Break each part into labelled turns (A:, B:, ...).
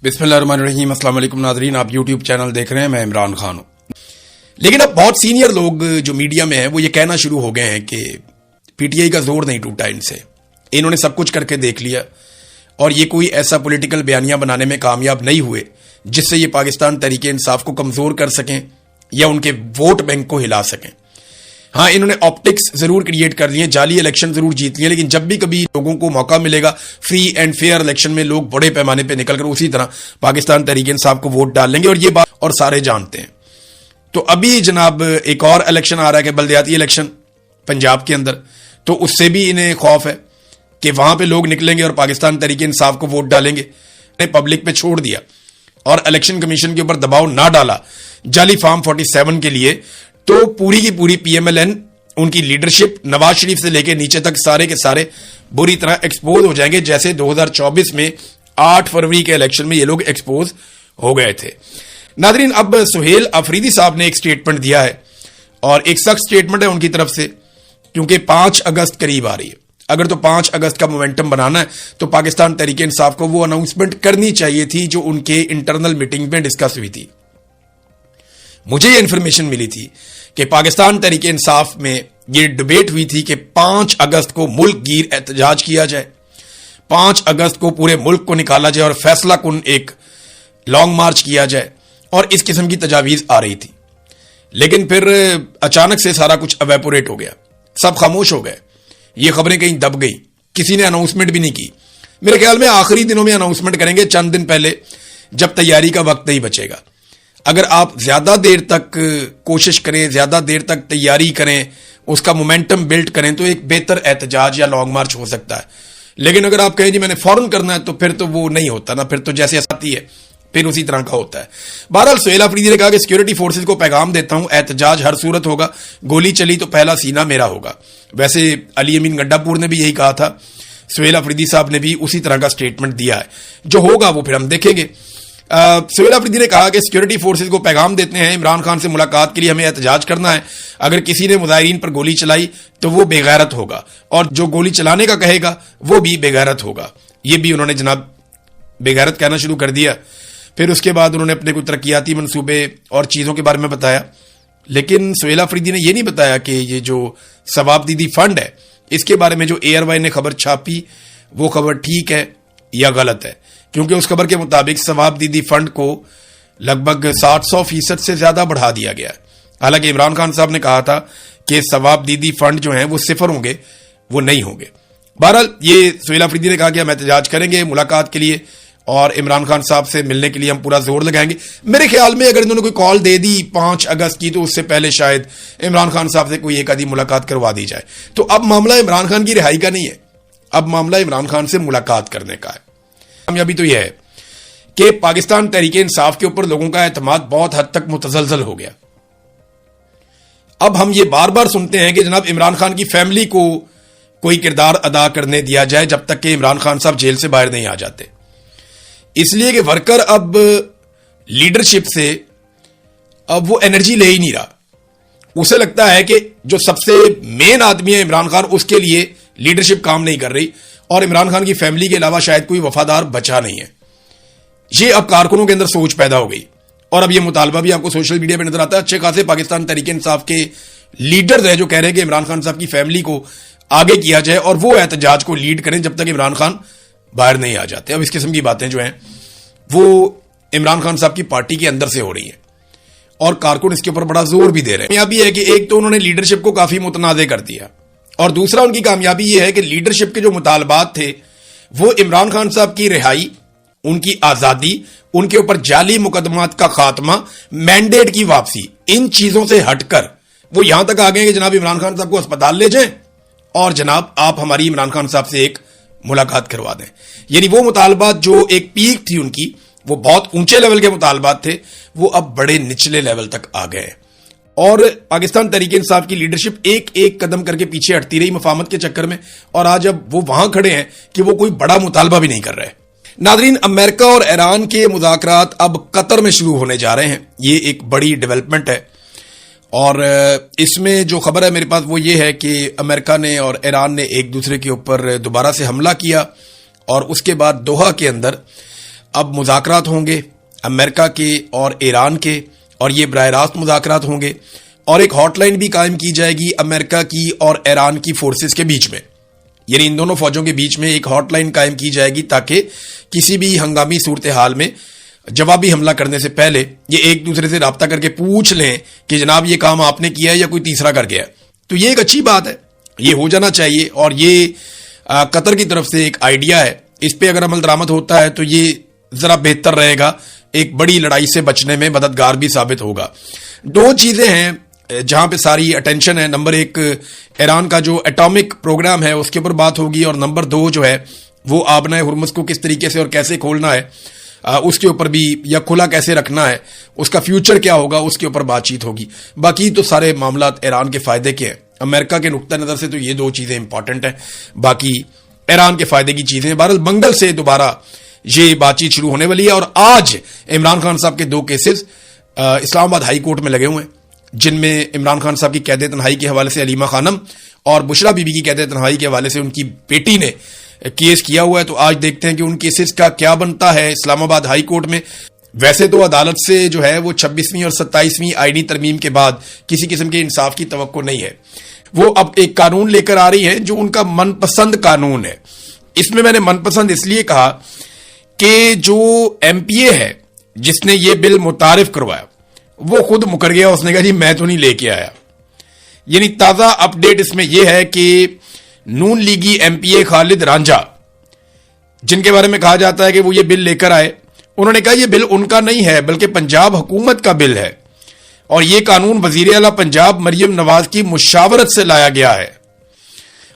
A: बिस्मिल्लाहिर्रहमानिर्रहीम। अस्सलाम वालेकुम नाज़रीन, आप यूट्यूब चैनल देख रहे हैं, मैं इमरान खान हूं। लेकिन अब बहुत सीनियर लोग जो मीडिया में हैं वो ये कहना शुरू हो गए हैं कि पीटीआई का जोर नहीं टूटा इनसे, इन्होंने सब कुछ करके देख लिया और ये कोई ऐसा पॉलिटिकल बयानिया बनाने में कामयाब नहीं हुए जिससे ये पाकिस्तान तहरीक इंसाफ को कमजोर कर सकें या उनके वोट बैंक को हिला सकें। हाँ, इन्होंने ऑप्टिक्स जरूर क्रिएट कर लिए, जाली इलेक्शन जरूर जीत लिए, लेकिन जब भी कभी लोगों को मौका मिलेगा फ्री एंड फेयर इलेक्शन में लोग बड़े पैमाने पे निकलकर उसी तरह पाकिस्तान तहरीक इंसाफ को वोट डाल लेंगे और ये बात और सारे जानते हैं। तो अभी जनाब एक और इलेक्शन आ रहा है कि बल्दियाती इलेक्शन पंजाब के अंदर, तो उससे भी इन्हें खौफ है कि वहां पे लोग निकलेंगे और पाकिस्तान तहरीक इंसाफ को वोट डालेंगे। पब्लिक पे छोड़ दिया और इलेक्शन कमीशन के ऊपर दबाव ना डाला जाली फॉर्म 47 के लिए, तो पूरी की पूरी पीएमएलएन, उनकी लीडरशिप नवाज शरीफ से लेकर नीचे तक सारे के सारे बुरी तरह एक्सपोज हो जाएंगे, जैसे 2024 में 8 फरवरी के इलेक्शन में ये लोग एक्सपोज हो गए थे। नादरीन, अब सुहेल अफरीदी साहब ने एक स्टेटमेंट दिया है और एक सख्त स्टेटमेंट है उनकी तरफ से, क्योंकि 5 अगस्त करीब आ रही है। अगर तो 5 अगस्त का मोमेंटम बनाना है तो पाकिस्तान तहरीक इंसाफ को वो अनाउंसमेंट करनी चाहिए थी जो उनके इंटरनल मीटिंग में डिस्कस हुई थी। मुझे ये इंफॉर्मेशन मिली थी कि पाकिस्तान तहरीक इंसाफ में ये डिबेट हुई थी कि 5 अगस्त को मुल्क गिर एहतजाज किया जाए, 5 अगस्त को पूरे मुल्क को निकाला जाए और फैसला कुन एक लॉन्ग मार्च किया जाए, और इस किस्म की तजावीज आ रही थी। लेकिन फिर अचानक से सारा कुछ अवेपोरेट हो गया, सब खामोश हो गए, ये खबरें कहीं दब गई, किसी ने अनाउंसमेंट भी नहीं की। मेरे ख्याल में आखिरी दिनों में अनाउंसमेंट करेंगे, चंद दिन पहले, जब तैयारी का वक्त नहीं बचेगा। अगर आप ज्यादा देर तक कोशिश करें, ज्यादा देर तक तैयारी करें, उसका मोमेंटम बिल्ड करें, तो एक बेहतर एहतजाज या लॉन्ग मार्च हो सकता है। लेकिन अगर आप कहें जी मैंने फौरन करना है, तो फिर तो वो नहीं होता ना, फिर तो जैसे आती है फिर उसी तरह का होता है। बहरहाल सुहेल अफरीदी ने कहा कि सिक्योरिटी फोर्सेज को पैगाम देता हूं, एहतजाज हर सूरत होगा, गोली चली तो पहला सीना मेरा होगा। वैसे अली अमीन गड्डापुर ने भी यही कहा था, सुहेल अफरीदी साहब ने भी उसी तरह का स्टेटमेंट दिया है। जो होगा वो फिर हम देखेंगे। सुहेल अफरीदी ने कहा कि सिक्योरिटी फोर्सेज को पैगाम देते हैं, इमरान खान से मुलाकात के लिए हमें एहतजाज करना है। अगर किसी ने मुजाहिरीन पर गोली चलाई तो वो बेगैरत होगा, और जो गोली चलाने का कहेगा वो भी बेगैरत होगा। ये भी उन्होंने जनाब बेगैरत कहना शुरू कर दिया। फिर उसके बाद उन्होंने अपने कुछ तरक्याती मंसूबे और चीजों के बारे में बताया। लेकिन सुहेल अफरीदी ने यह नहीं बताया कि ये जो सवाब दीदी फंड है, इसके बारे में जो एयरवाई ने खबर छापी वो खबर ठीक है या गलत है, क्योंकि उस खबर के मुताबिक सवाब दीदी फंड को लगभग 700% से ज्यादा बढ़ा दिया गया है। हालांकि इमरान खान साहब ने कहा था कि सवाब दीदी फंड जो है वो सिफर होंगे, वो नहीं होंगे। बहरहाल ये सुहेल अफरीदी ने कहा कि हम एहतजाज करेंगे मुलाकात के लिए और इमरान खान साहब से मिलने के लिए हम पूरा जोर लगाएंगे। मेरे ख्याल में अगर इन्होंने कोई कॉल दे दी 5 अगस्त की, तो उससे पहले शायद इमरान खान साहब से कोई एक आधी मुलाकात करवा दी जाए। तो अब मामला इमरान खान की रिहाई का नहीं है, अब मामला इमरान खान से मुलाकात करने का है। कामयाबी तो यह है कि पाकिस्तान तहरीक इंसाफ के ऊपर लोगों का एतमाद बहुत हद तक मुतजलजल हो गया। अब हम ये बार बार सुनते हैं कि जनाब इमरान खान की फैमिली को कोई किरदार अदा करने दिया जाए जब तक कि इमरान खान साहब जेल से बाहर नहीं आ जाते, इसलिए कि वर्कर अब लीडरशिप से अब वो एनर्जी ले ही नहीं रहा। उसे लगता है कि जो सबसे मेन आदमी है इमरान खान, उसके लिए लीडरशिप काम नहीं कर रही और इमरान खान की फैमिली के अलावा शायद कोई वफादार बचा नहीं है। ये अब कारकुनों के अंदर सोच पैदा हो गई और अब ये मुतालबा भी आपको सोशल मीडिया पे नजर आता है। अच्छे खासे पाकिस्तान तहरीक इंसाफ के लीडर्स हैं जो कह रहे हैं कि इमरान खान साहब की फैमिली को आगे किया जाए और वो एहतजाज को लीड करें जब तक इमरान खान बाहर नहीं आ जाते। अब इस किस्म की बातें जो हैं वो इमरान खान साहब की पार्टी के अंदर से हो रही हैं और कारकुन इसके ऊपर बड़ा जोर भी दे रहे हैं। कामयाबी है कि एक तो उन्होंने लीडरशिप को काफी मुतनाज़ कर दिया, और दूसरा उनकी कामयाबी यह है कि लीडरशिप के जो मुतालबात थे वो इमरान खान साहब की रिहाई, उनकी आजादी, उनके ऊपर जाली मुकदमात का खात्मा, मैंडेट की वापसी, इन चीजों से हटकर वो यहां तक आ गए कि जनाब इमरान खान साहब को अस्पताल ले जाएं और जनाब आप हमारी इमरान खान साहब से एक मुलाकात करवा दें। यानी वो मुतालबात जो एक पीक थी उनकी, वो बहुत ऊंचे लेवल के मुतालबात थे, वो अब बड़े निचले लेवल तक आ गए और पाकिस्तान तहरीक इंसाफ की लीडरशिप एक एक कदम करके पीछे हटती रही मफामत के चक्कर में, और आज अब वो वहां खड़े हैं कि वो कोई बड़ा मुतालबा भी नहीं कर रहे। नादरीन, अमेरिका और ईरान के मुज़ाकरात अब कतर में शुरू होने जा रहे हैं। ये एक बड़ी डेवलपमेंट है और इसमें जो खबर है मेरे पास वो ये है कि अमेरिका ने और ईरान ने एक दूसरे के ऊपर दोबारा से हमला किया और उसके बाद दोहा के अंदर اب مذاکرات ہوں گے امریکہ کے اور ایران کے، اور یہ براہ راست مذاکرات ہوں گے، اور ایک ہاٹ لائن بھی قائم کی جائے گی امریکہ کی اور ایران کی فورسز کے بیچ میں، یعنی ان دونوں فوجوں کے بیچ میں ایک ہاٹ لائن قائم کی جائے گی تاکہ کسی بھی ہنگامی صورتحال میں جوابی حملہ کرنے سے پہلے یہ ایک دوسرے سے رابطہ کر کے پوچھ لیں کہ جناب یہ کام آپ نے کیا ہے یا کوئی تیسرا کر گیا. تو یہ ایک اچھی بات ہے، یہ ہو جانا چاہیے، اور یہ قطر کی طرف سے ایک آئیڈیا ہے. اس پہ اگر عمل درآمد ہوتا ہے تو یہ ذرا بہتر رہے گا، ایک بڑی لڑائی سے بچنے میں مددگار بھی ثابت ہوگا. دو چیزیں ہیں جہاں پہ ساری اٹینشن ہے. نمبر ایک ایران کا جو ایٹامک پروگرام ہے اس کے اوپر بات ہوگی، اور نمبر دو جو ہے وہ آبنہ ہرمز کو کس طریقے سے اور کیسے کھولنا ہے اس کے اوپر بھی، یا کھلا کیسے رکھنا ہے، اس کا فیوچر کیا ہوگا اس کے اوپر بات چیت ہوگی. باقی تو سارے معاملات ایران کے فائدے کے ہیں. امریکہ کے نقطہ نظر سے تو یہ دو چیزیں امپورٹنٹ ہیں، باقی ایران کے فائدے کی چیزیں. بہرحال منگل سے دوبارہ یہ بات چیت شروع ہونے والی ہے، اور آج عمران خان صاحب کے دو کیسز اسلام آباد ہائی کورٹ میں لگے ہوئے ہیں، جن میں عمران خان صاحب کی قید تنہائی کے حوالے سے علیمہ خانم اور بشرا بی بی کی قید تنہائی کے حوالے سے ان کی بیٹی نے کیس کیا ہوا ہے. تو آج دیکھتے ہیں کہ ان کیسز کا کیا بنتا ہے اسلام آباد ہائی کورٹ میں. ویسے تو عدالت سے جو ہے وہ 26ویں اور 27ویں آئینی ترمیم کے بعد کسی قسم کے انصاف کی توقع نہیں ہے. وہ اب ایک قانون لے کر آ رہی ہے جو ان کا من پسند قانون ہے. اس میں نے من پسند اس لیے کہا کہ جو ایم پی اے ہے جس نے یہ بل متعارف کروایا وہ خود مکر گیا. اس نے کہا جی میں تو نہیں لے کے آیا. یعنی تازہ اپ ڈیٹ اس میں یہ ہے کہ نون لیگی ایم پی اے خالد رانجھا، جن کے بارے میں کہا جاتا ہے کہ وہ یہ بل لے کر آئے، انہوں نے کہا یہ بل ان کا نہیں ہے بلکہ پنجاب حکومت کا بل ہے، اور یہ قانون وزیر اعلیٰ پنجاب مریم نواز کی مشاورت سے لایا گیا ہے.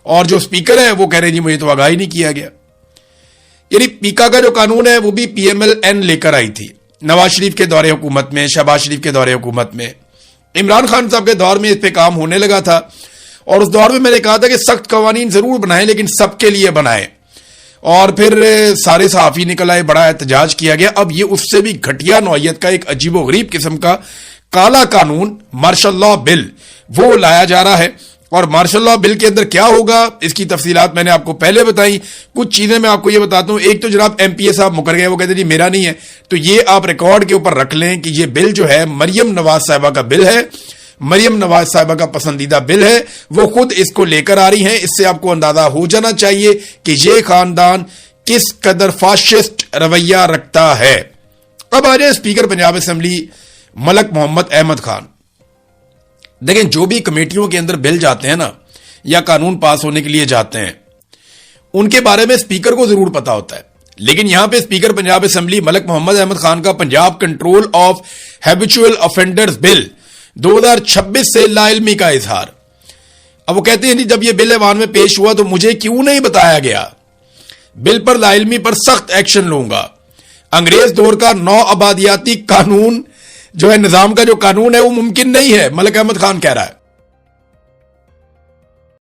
A: اور جو اسپیکر ہے وہ کہہ رہے ہیں جی مجھے تو آگاہی نہیں کیا گیا. یعنی پیکا کا جو قانون ہے وہ بھی پی ایم ایل این لے کر آئی تھی نواز شریف کے دور حکومت میں، شہباز شریف کے دور حکومت میں. عمران خان صاحب کے دور میں اس پہ کام ہونے لگا تھا، اور اس دور میں نے کہا تھا کہ سخت قوانین ضرور بنائیں لیکن سب کے لیے بنائیں. اور پھر سارے صحافی نکل آئے، بڑا احتجاج کیا گیا. اب یہ اس سے بھی گھٹیا نوعیت کا ایک عجیب و غریب قسم کا کالا قانون مارشل لا بل وہ لایا جا رہا ہے. اور مارشل لا بل کے اندر کیا ہوگا اس کی تفصیلات میں نے آپ کو پہلے بتائی. کچھ چیزیں میں آپ کو یہ بتاتا ہوں. ایک تو جناب ایم پی اے صاحب مکر گئے، وہ کہتے ہیں جی میرا نہیں ہے. تو یہ آپ ریکارڈ کے اوپر رکھ لیں کہ یہ بل جو ہے مریم نواز صاحبہ کا بل ہے، مریم نواز صاحبہ کا پسندیدہ بل ہے. وہ خود اس کو لے کر آ رہی ہیں. اس سے آپ کو اندازہ ہو جانا چاہیے کہ یہ خاندان کس قدر فاشسٹ رویہ رکھتا ہے. اب آ جائے اسپیکر پنجاب اسمبلی ملک محمد احمد خان. دیکھیں جو بھی کمیٹیوں کے اندر بل جاتے ہیں نا یا قانون پاس ہونے کے لیے جاتے ہیں ان کے بارے میں اسپیکر کو ضرور پتا ہوتا ہے. لیکن یہاں پہ اسپیکر پنجاب اسمبلی ملک محمد احمد خان کا Punjab control of habitual offenders bill 2026 سے لا علمی کا اظہار. اب وہ کہتے ہیں جب یہ بل ایوان میں پیش ہوا تو مجھے کیوں نہیں بتایا گیا. بل پر لا علمی پر سخت ایکشن لوں گا. انگریز دور کا نو آبادیاتی قانون جو ہے، نظام کا جو قانون ہے وہ ممکن نہیں ہے، ملک احمد خان کہہ رہا ہے.